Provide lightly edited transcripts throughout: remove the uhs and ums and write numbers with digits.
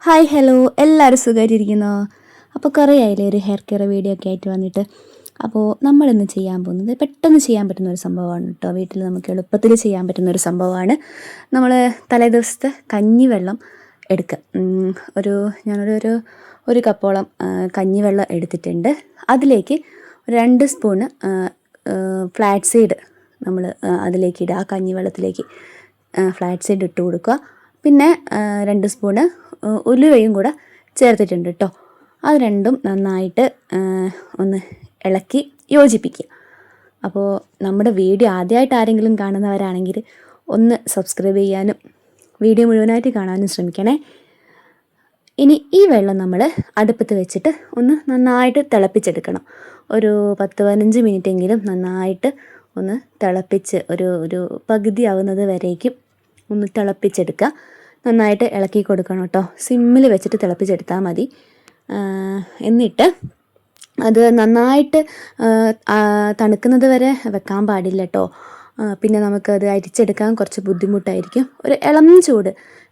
Hi hello എല്ലാവരും സുഖമായിട്ടിരിക്കുന്നോ? അപ്പോൾ കുറേ ആയില്ലേ ഒരു ഹെയർ കെയർ വീഡിയോ ഒക്കെ ആയിട്ട് വന്നിട്ട്. അപ്പോൾ നമ്മളിന്ന് ചെയ്യാൻ പോകുന്നത് പെട്ടെന്ന് ചെയ്യാൻ പറ്റുന്ന ഒരു സംഭവമാണ് കേട്ടോ. വീട്ടിൽ നമുക്ക് എളുപ്പത്തിൽ ചെയ്യാൻ പറ്റുന്ന ഒരു സംഭവമാണ്. നമ്മൾ തലേദിവസത്തെ കഞ്ഞിവെള്ളം എടുക്കുക. ഒരു ഞാനൊരു ഒരു കപ്പോളം കഞ്ഞിവെള്ളം എടുത്തിട്ടുണ്ട്. അതിലേക്ക് 2 സ്പൂണ് ഫ്ലാക്സ് സീഡ് നമ്മൾ അതിലേക്ക് ഇടുക. ആ കഞ്ഞിവെള്ളത്തിലേക്ക് ഫ്ലാക്സ് സീഡ് ഇട്ട് കൊടുക്കുക. പിന്നെ 2 സ്പൂണ് ഉലുവയും കൂടെ ചേർത്തിട്ടുണ്ട് കേട്ടോ. അത് രണ്ടും നന്നായിട്ട് ഒന്ന് ഇളക്കി യോജിപ്പിക്കുക. അപ്പോൾ നമ്മുടെ വീഡിയോ ആദ്യമായിട്ട് ആരെങ്കിലും കാണുന്നവരാണെങ്കിൽ ഒന്ന് സബ്സ്ക്രൈബ് ചെയ്യാനും വീഡിയോ മുഴുവനായിട്ട് കാണാനും ശ്രമിക്കണേ. ഇനി ഈ വെള്ളം നമ്മൾ അടുപ്പത്ത് വെച്ചിട്ട് ഒന്ന് നന്നായിട്ട് തിളപ്പിച്ചെടുക്കണം. ഒരു 10-15 മിനിറ്റെങ്കിലും നന്നായിട്ട് ഒന്ന് തിളപ്പിച്ച് ഒരു പകുതി ആവുന്നത് വരേക്കും ഒന്ന് തിളപ്പിച്ചെടുക്കുക. നന്നായിട്ട് ഇളക്കി കൊടുക്കണം കേട്ടോ. സിമ്മിൽ വെച്ചിട്ട് തിളപ്പിച്ചെടുത്താൽ മതി. എന്നിട്ട് അത് നന്നായിട്ട് തണുക്കുന്നത് വരെ വെക്കാൻ പാടില്ല കേട്ടോ. പിന്നെ നമുക്കത് അരിച്ചെടുക്കാൻ കുറച്ച് ബുദ്ധിമുട്ടായിരിക്കും. ഒരു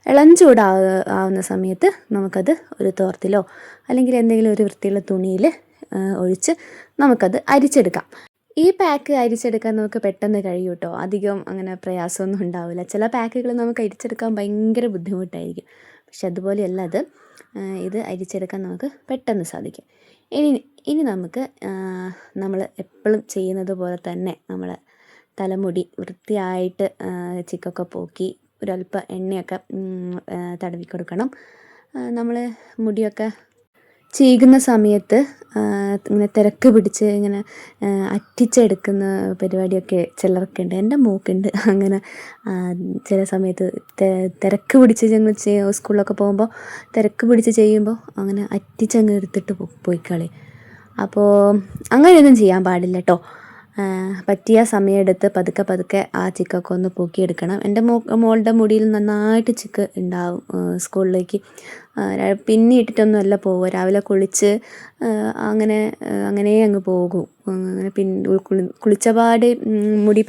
ഇളം ചൂടാവുന്ന സമയത്ത് നമുക്കത് ഒരു തോർത്തിലോ അല്ലെങ്കിൽ എന്തെങ്കിലും ഒരു വൃത്തിയുള്ള തുണിയിൽ ഒഴിച്ച് നമുക്കത് അരിച്ചെടുക്കാം. ഈ പാക്ക് അരിച്ചെടുക്കാൻ നമുക്ക് പെട്ടെന്ന് കഴിയും കേട്ടോ. അധികം അങ്ങനെ പ്രയാസമൊന്നും ഉണ്ടാവില്ല. ചില പാക്കുകൾ നമുക്ക് അരിച്ചെടുക്കാൻ ഭയങ്കര ബുദ്ധിമുട്ടായിരിക്കും. പക്ഷെ അതുപോലെയല്ല ഇത് അരിച്ചെടുക്കാൻ നമുക്ക് പെട്ടെന്ന് സാധിക്കും. ഇനി നമുക്ക് നമ്മൾ എപ്പോഴും ചെയ്യുന്നത് പോലെ തന്നെ നമ്മൾ തലമുടി വൃത്തിയായിട്ട് ചിക്കൊക്കെ പോക്കി ഒരല്പം എണ്ണയൊക്കെ തടവി കൊടുക്കണം. നമ്മൾ മുടിയൊക്കെ ചീകുന്ന സമയത്ത് ഇങ്ങനെ തിരക്ക് പിടിച്ച് ഇങ്ങനെ അറ്റിച്ചെടുക്കുന്ന പരിപാടിയൊക്കെ ചിലർക്കുണ്ട്. എൻ്റെ മോക്കുണ്ട് അങ്ങനെ. ചില സമയത്ത് തിരക്ക് പിടിച്ച് ഞങ്ങൾ സ്കൂളിലൊക്കെ പോകുമ്പോൾ തിരക്ക് പിടിച്ച് ചെയ്യുമ്പോൾ അങ്ങനെ അറ്റിച്ചങ്ങ് എടുത്തിട്ട് പോയി കളി. അപ്പോൾ അങ്ങനെയൊന്നും ചെയ്യാൻ പാടില്ല കേട്ടോ. പറ്റിയ സമയമെടുത്ത് പതുക്കെ ആ ചിക്കൊക്കെ ഒന്ന് പോക്കിയെടുക്കണം. എൻ്റെ മോളുടെ മുടിയിൽ നന്നായിട്ട് ചിക്ക് ഉണ്ടാവും. സ്കൂളിലേക്ക് പിന്നിയിട്ടിട്ടൊന്നുമല്ല പോവുക. രാവിലെ കുളിച്ച് അങ്ങനെ അങ്ങ് പോകും. അങ്ങനെ കുളിച്ചപാട് മുടി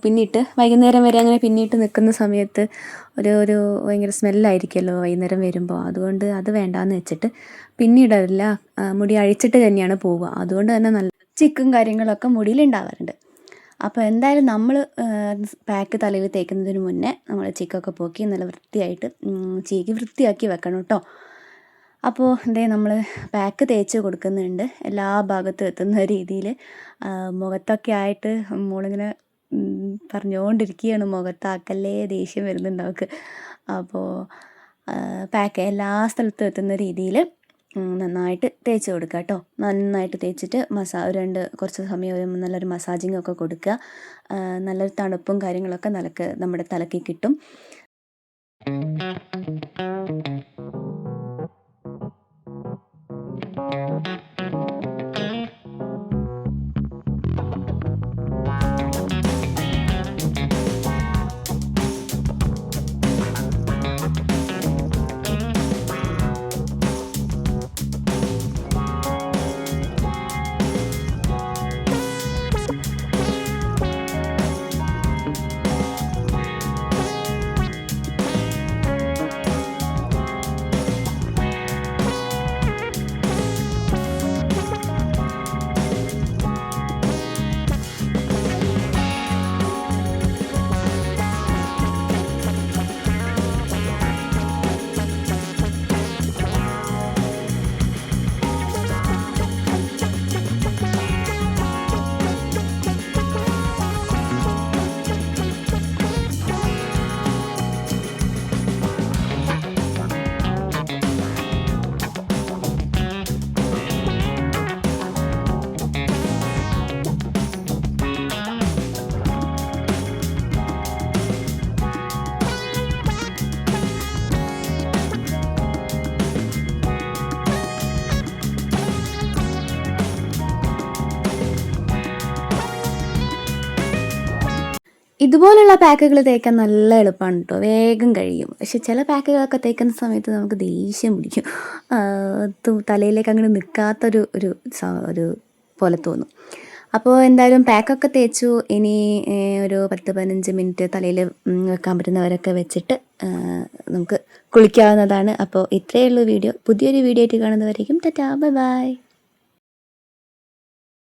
പിന്നിട്ട് വൈകുന്നേരം വരെ അങ്ങനെ പിന്നിട്ട് നിൽക്കുന്ന സമയത്ത് ഒരു ഭയങ്കര സ്മെല്ലായിരിക്കുമല്ലോ വൈകുന്നേരം വരുമ്പോൾ. അതുകൊണ്ട് അത് വേണ്ടാന്ന് വെച്ചിട്ട് പിന്നീടല്ല, മുടി അഴിച്ചിട്ട് തന്നെയാണ് പോവുക. അതുകൊണ്ട് തന്നെ നല്ല ചിക്കും കാര്യങ്ങളൊക്കെ മുടിയിലുണ്ടാവാറുണ്ട്. അപ്പോൾ എന്തായാലും നമ്മൾ പാക്ക് തലയിൽ തേക്കുന്നതിന് മുന്നേ നമ്മൾ ചിക്കൊക്കെ പോക്കി നല്ല വൃത്തിയായിട്ട് ചീകി വൃത്തിയാക്കി വെക്കണം കേട്ടോ. അപ്പോൾ നമ്മൾ പാക്ക് തേച്ച് കൊടുക്കുന്നുണ്ട് എല്ലാ ഭാഗത്തും എത്തുന്ന രീതിയിൽ. മുഖത്തൊക്കെ ആയിട്ട് മോളിങ്ങനെ പറഞ്ഞുകൊണ്ടിരിക്കുകയാണ്, മുഖത്താക്കല്ലേ, ദേഷ്യം വരുന്നുണ്ട് അവൾക്ക്. അപ്പോൾ പാക്ക് എല്ലാ സ്ഥലത്തും എത്തുന്ന രീതിയിൽ നന്നായിട്ട് തേച്ച് കൊടുക്കുക കേട്ടോ. നന്നായിട്ട് തേച്ചിട്ട് കുറച്ച് സമയം നല്ലൊരു മസാജിങ് ഒക്കെ കൊടുക്കുക. നല്ലൊരു തണുപ്പും കാര്യങ്ങളൊക്കെ നമ്മുടെ തലയ്ക്ക് കിട്ടും. ഇതുപോലുള്ള പാക്കുകൾ തേക്കാൻ നല്ല എളുപ്പമാണ് കേട്ടോ. വേഗം കഴിയും. പക്ഷെ ചില പാക്കുകളൊക്കെ തേക്കുന്ന സമയത്ത് നമുക്ക് ദേഷ്യം പിടിക്കും. തലയിലേക്ക് അങ്ങനെ നിൽക്കാത്തൊരു പോലെ തോന്നും. അപ്പോൾ എന്തായാലും പാക്കൊക്കെ തേച്ചു. ഇനി ഒരു 10-15 മിനിറ്റ് തലയിൽ വെക്കാൻ പറ്റുന്നവരൊക്കെ വെച്ചിട്ട് നമുക്ക് കുളിക്കാവുന്നതാണ്. അപ്പോൾ ഇത്രയേ ഉള്ളൂ വീഡിയോ. പുതിയൊരു വീഡിയോ ആയിട്ട് കാണുന്നവരേക്കും ടാറ്റാ ബൈ ബൈ.